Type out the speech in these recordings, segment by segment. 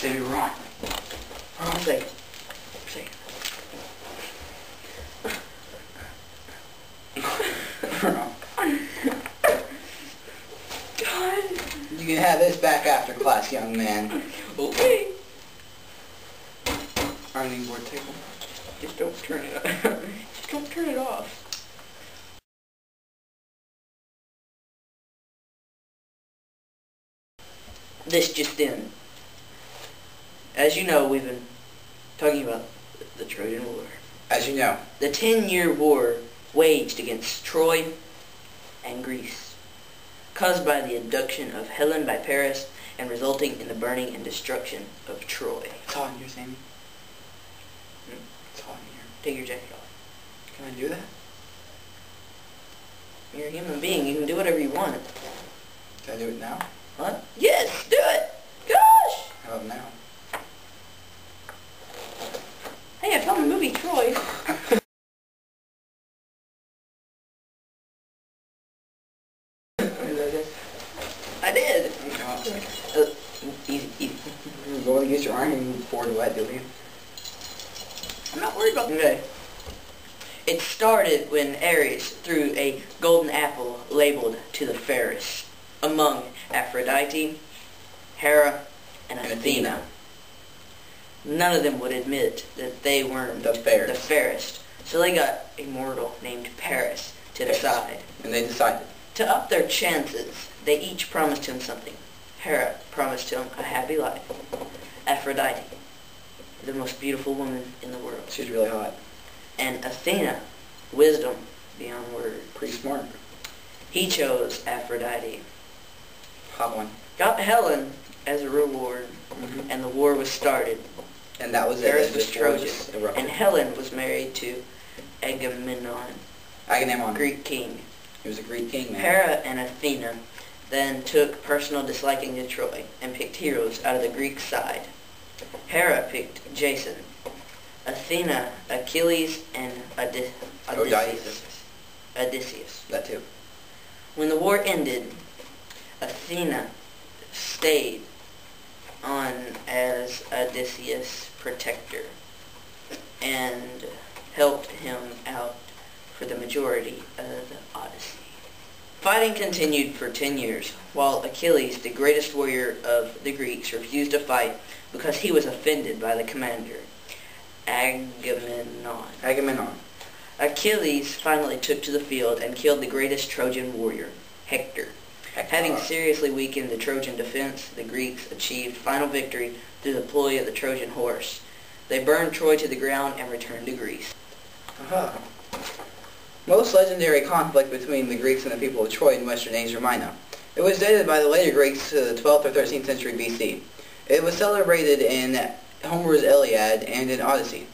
Sammy, run. Hold on a second. God. You can have this back after class, young man. Okay. Ironing board table. Just don't turn it off. Just don't turn it off. This just in. As you know, we've been talking about the Trojan War. As you know. The 10-year war waged against Troy and Greece, caused by the abduction of Helen by Paris and resulting in the burning and destruction of Troy. It's hot in here, Sammy. It's hot in here. Take your jacket off. Can I do that? You're a human being. You can do whatever you want. Can I do it now? What? Yes, do it! Gosh! How about now? Hey, I filmed the movie Troy. I did. Easy. You're going to get your ironing board wet, do you? I'm not worried about that. Okay. It started when Ares threw a golden apple labeled to the fairest among Aphrodite, Hera, and Athena. None of them would admit that they weren't the fairest. So they got a mortal named Paris to decide. And they decided. To up their chances, they each promised him something. Hera promised him a happy life. Aphrodite, the most beautiful woman in the world. She's really hot. And Athena, wisdom beyond word. Pretty smart. He chose Aphrodite. Hot one. Got Helen as a reward, and the war was started. And that was Paris was Trojan, and Helen was married to Agamemnon. Greek king. He was a Greek king, man. Hera and Athena then took personal disliking to Troy and picked heroes out of the Greek side. Hera picked Jason. Athena, Achilles, and Odysseus. That too. When the war ended, Athena stayed on as Odysseus' protector and helped him out for the majority of the Odyssey. Fighting continued for 10 years, while Achilles, the greatest warrior of the Greeks, refused to fight because he was offended by the commander, Agamemnon. Achilles finally took to the field and killed the greatest Trojan warrior, Hector. Having seriously weakened the Trojan defense, the Greeks achieved final victory through the ploy of the Trojan horse. They burned Troy to the ground and returned to Greece. Most legendary conflict between the Greeks and the people of Troy in Western Asia Minor. It was dated by the later Greeks to the 12th or 13th century BC. It was celebrated in Homer's Iliad and in Odyssey,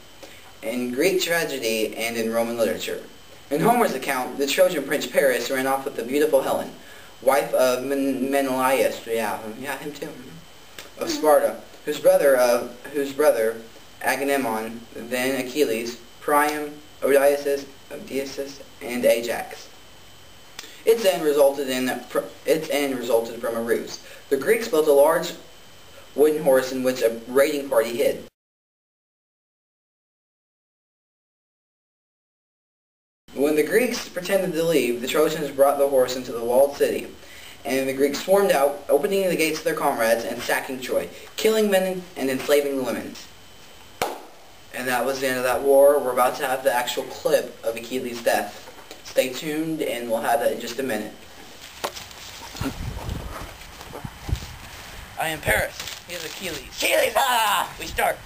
in Greek tragedy and in Roman literature. In Homer's account, the Trojan prince Paris ran off with the beautiful Helen, wife of Menelaus, him too, of Sparta, whose brother Agamemnon, then Achilles, Priam, Odysseus, and Ajax. Its end resulted from a ruse. The Greeks built a large wooden horse in which a raiding party hid. When the Greeks pretended to leave, the Trojans brought the horse into the walled city, and the Greeks swarmed out, opening the gates to their comrades and sacking Troy, killing men and enslaving the women. And that was the end of that war. We're about to have the actual clip of Achilles' death. Stay tuned, and we'll have that in just a minute. I am Paris. Here's Achilles. Achilles! Ah! We start.